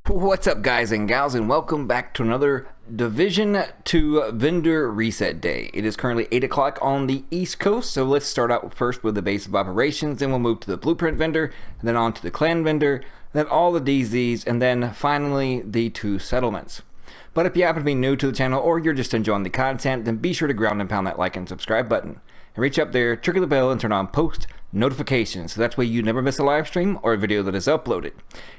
What's up, guys and gals, and welcome back to another Division 2 vendor reset day. It is currently 8 o'clock on the East Coast, so let's start out first with the base of operations, then we'll move to the blueprint vendor, and then on to the clan vendor, then all the DZs, and then finally the 2 settlements. But if you happen to be new to the channel or you're just enjoying the content, then be sure to ground and pound that like and subscribe button. And reach up there, trigger the bell, and turn on post notifications, so that's way you never miss a live stream or a video that is uploaded.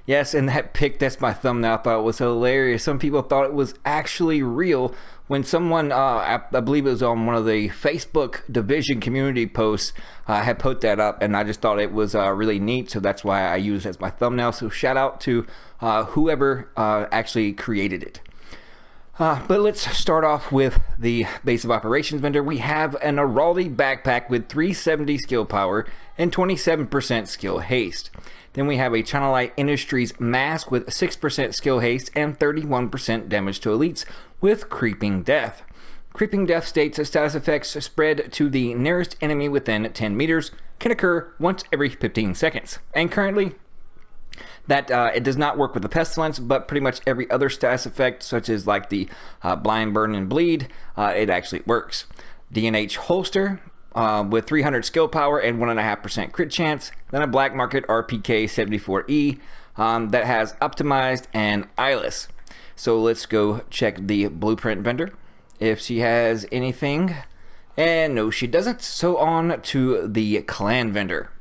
Yes, and that pic, that's my thumbnail, I thought it was hilarious. Some people thought it was actually real when someone, I believe it was on one of the Facebook Division community posts, had put that up, and I just thought it was really neat, so that's why I used it as my thumbnail. So shout out to whoever actually created it. But let's start off with the base of operations vendor. We have an Araldi backpack with 370 skill power and 27% skill haste. Then we have a China Light Industries mask with 6% skill haste and 31% damage to elites with Creeping Death. Creeping Death states that status effects spread to the nearest enemy within 10 meters, can occur once every 15 seconds. And currently, that it does not work with the pestilence, but pretty much every other status effect, such as like the blind, burn, and bleed, it actually works. DNH holster with 300 skill power and 1.5% crit chance. Then a black market RPK 74E that has optimized and eyeless. So let's go check the blueprint vendor if she has anything. And no, she doesn't. So on to the clan vendor.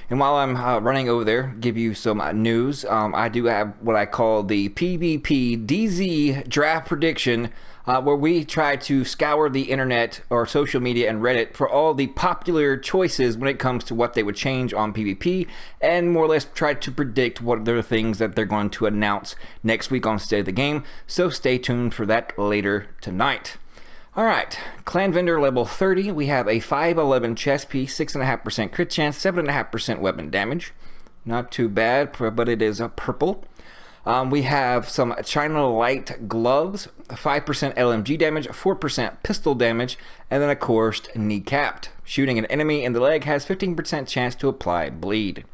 And while I'm running over there, give you some news, I do have what I call the PvP DZ draft prediction, where we try to scour the internet or social media and Reddit for all the popular choices when it comes to what they would change on PvP, and more or less try to predict what are the things that they're going to announce next week on State of the Game, so stay tuned for that later tonight. Alright, clan vendor level 30, we have a 511 chest piece, 6.5% crit chance, 7.5% weapon damage. Not too bad, but it is a purple. We have some China Light gloves, 5% LMG damage, 4% pistol damage, and then of course kneecapped. Shooting an enemy in the leg has 15% chance to apply bleed.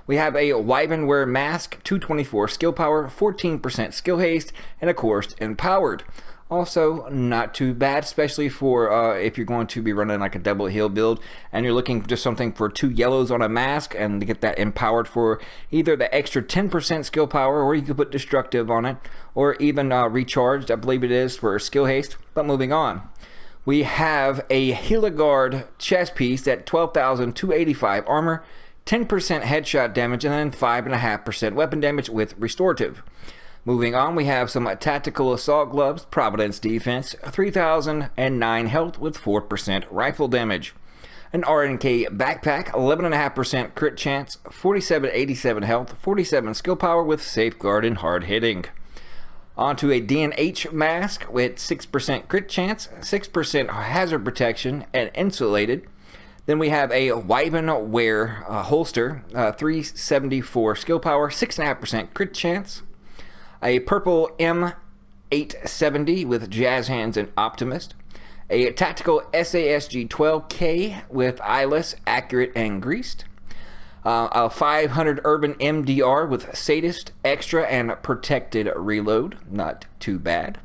We have a Wyvernware mask, 224 skill power, 14% skill haste, and of course empowered. Also, not too bad, especially for if you're going to be running like a double heal build and you're looking for just something for 2 yellows on a mask and to get that empowered for either the extra 10% skill power, or you could put destructive on it, or even recharged, I believe it is, for skill haste. But moving on, we have a Hildegard chest piece at 12,285 armor, 10% headshot damage, and then 5.5% weapon damage with restorative. Moving on, we have some tactical assault gloves, Providence defense, 3,009 health with 4% rifle damage. An RNK backpack, 11.5% crit chance, 4787 health, 47 skill power with safeguard and hard hitting. Onto a DNH mask with 6% crit chance, 6% hazard protection, and insulated. Then we have a Wyvernware holster, 374 skill power, 6.5% crit chance. A purple M870 with Jazz Hands and Optimist. A tactical SASG 12K with eyeless, accurate, and greased. A 500 urban MDR with sadist, extra, and protected reload. Not too bad.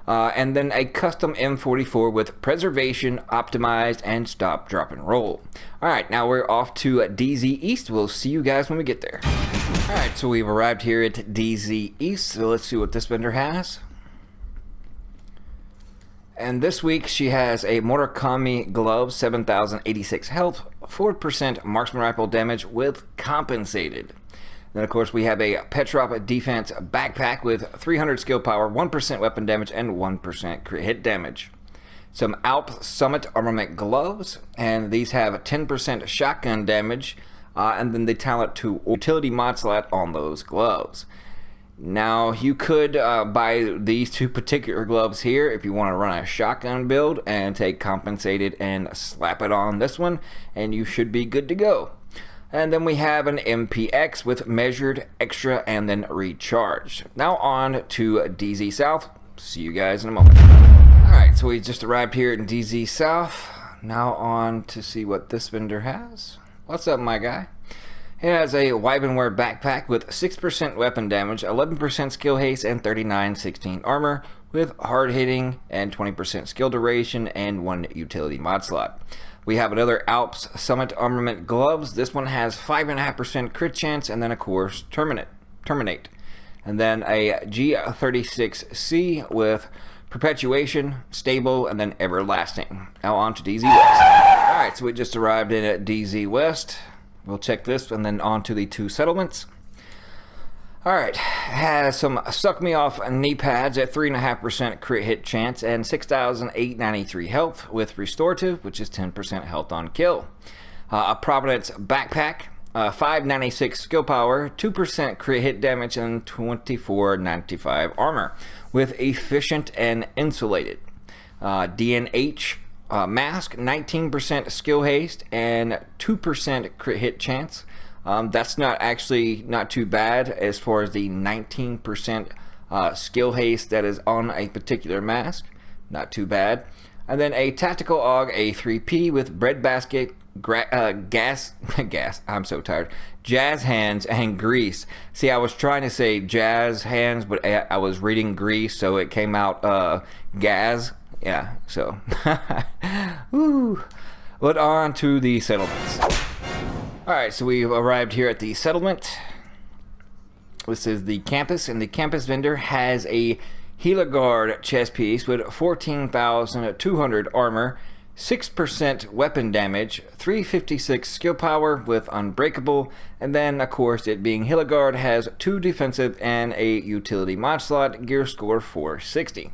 And then a custom M44 with preservation, optimized, and stop, drop, and roll. Alright, now we're off to DZ East. We'll see you guys when we get there. Alright, so we've arrived here at DZ East, so let's see what this vendor has. And this week she has a Murakami glove, 7,086 health, 4% marksman rifle damage with compensated. Then of course we have a Petrov defense backpack with 300 skill power, 1% weapon damage, and 1% crit hit damage. Some Alp Summit armament gloves, and these have 10% shotgun damage, and then the talent to utility mod slot on those gloves. Now you could buy these 2 particular gloves here if you want to run a shotgun build and take compensated and slap it on this one, and you should be good to go. And then we have an MPX with measured, extra, and then recharged. Now on to DZ South. See you guys in a moment. Alright, so we just arrived here in DZ South. Now on to see what this vendor has. What's up, my guy? It has a weaponware backpack with 6% weapon damage, 11% skill haste, and 39/16 armor, with hard hitting and 20% skill duration and 1 utility mod slot. We have another Alps Summit Armament Gloves. This one has 5.5% crit chance, and then of course Terminate. And then a G36C with Perpetuation, Stable, and then Everlasting. Now on to DZ West. Alright, so we just arrived in at DZ West. We'll check this and then on to the 2 settlements. Alright, has some Suck Me Off knee pads at 3.5% crit hit chance and 6,893 health with Restorative, which is 10% health on kill. A Providence backpack, 596 skill power, 2% crit hit damage, and 2495 armor with Efficient and Insulated. DNH mask, 19% skill haste and 2% crit hit chance. That's not too bad as far as the 19% skill haste that is on a particular mask. Not too bad. And then a Tactical AUG A3P with Breadbasket, I'm so tired. Jazz Hands and Grease. See, I was trying to say Jazz Hands, but I was reading Grease, so it came out Gaz. Yeah, so. Woo. But on to the settlements. Alright, so we've arrived here at the settlement. This is the campus, and the campus vendor has a Heliguard chest piece with 14,200 armor, 6% weapon damage, 356 skill power with Unbreakable, and then, of course, it being Heliguard, has 2 defensive and a utility mod slot, gear score 460.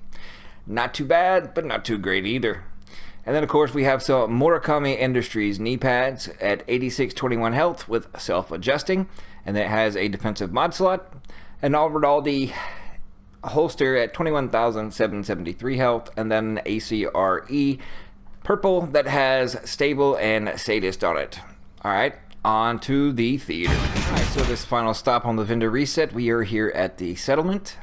Not too bad, but not too great either. And then, of course, we have some Murakami Industries knee pads at 8621 health with self-adjusting, and it has a defensive mod slot. An Alvaraldi holster at 21,773 health, and then an ACRE purple that has stable and sadist on it. Alright, on to the theater. Alright, so this final stop on the vendor reset, we are here at the settlement.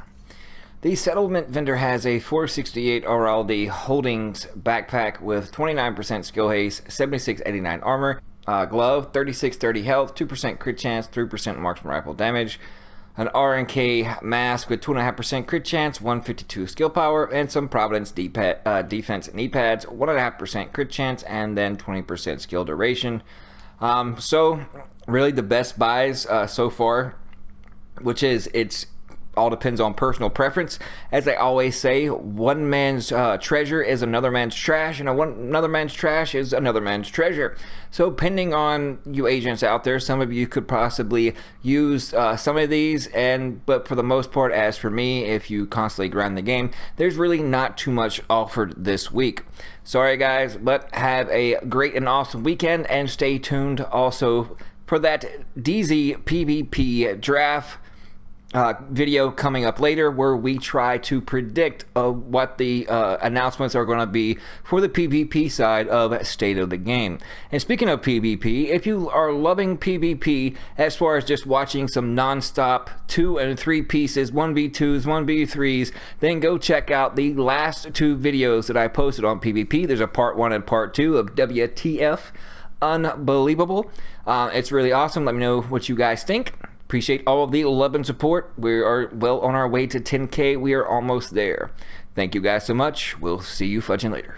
The settlement vendor has a 468 RLD Holdings backpack with 29% skill haste, 7689 armor, glove, 3630 health, 2% crit chance, 3% marksman rifle damage, an RNK mask with 2.5% crit chance, 152 skill power, and some Providence defense knee pads, 1.5% crit chance, and then 20% skill duration. So really the best buys so far, which is it's all depends on personal preference. As I always say, one man's treasure is another man's trash, and another man's trash is another man's treasure. So depending on you agents out there, some of you could possibly use some of these, but for the most part, as for me, if you constantly grind the game, there's really not too much offered this week. Sorry guys, but have a great and awesome weekend, and stay tuned also for that DZ PvP draft video coming up later, where we try to predict what the announcements are going to be for the PvP side of State of the Game. And speaking of PvP, if you are loving PvP as far as just watching some non-stop 2 and 3 pieces, 1v2s, 1v3s, then go check out the last 2 videos that I posted on PvP. There's a part 1 and part 2 of WTF. Unbelievable. It's really awesome. Let me know what you guys think. Appreciate all of the love and support. We are well on our way to 10K. We are almost there. Thank you guys so much. We'll see you fudging later.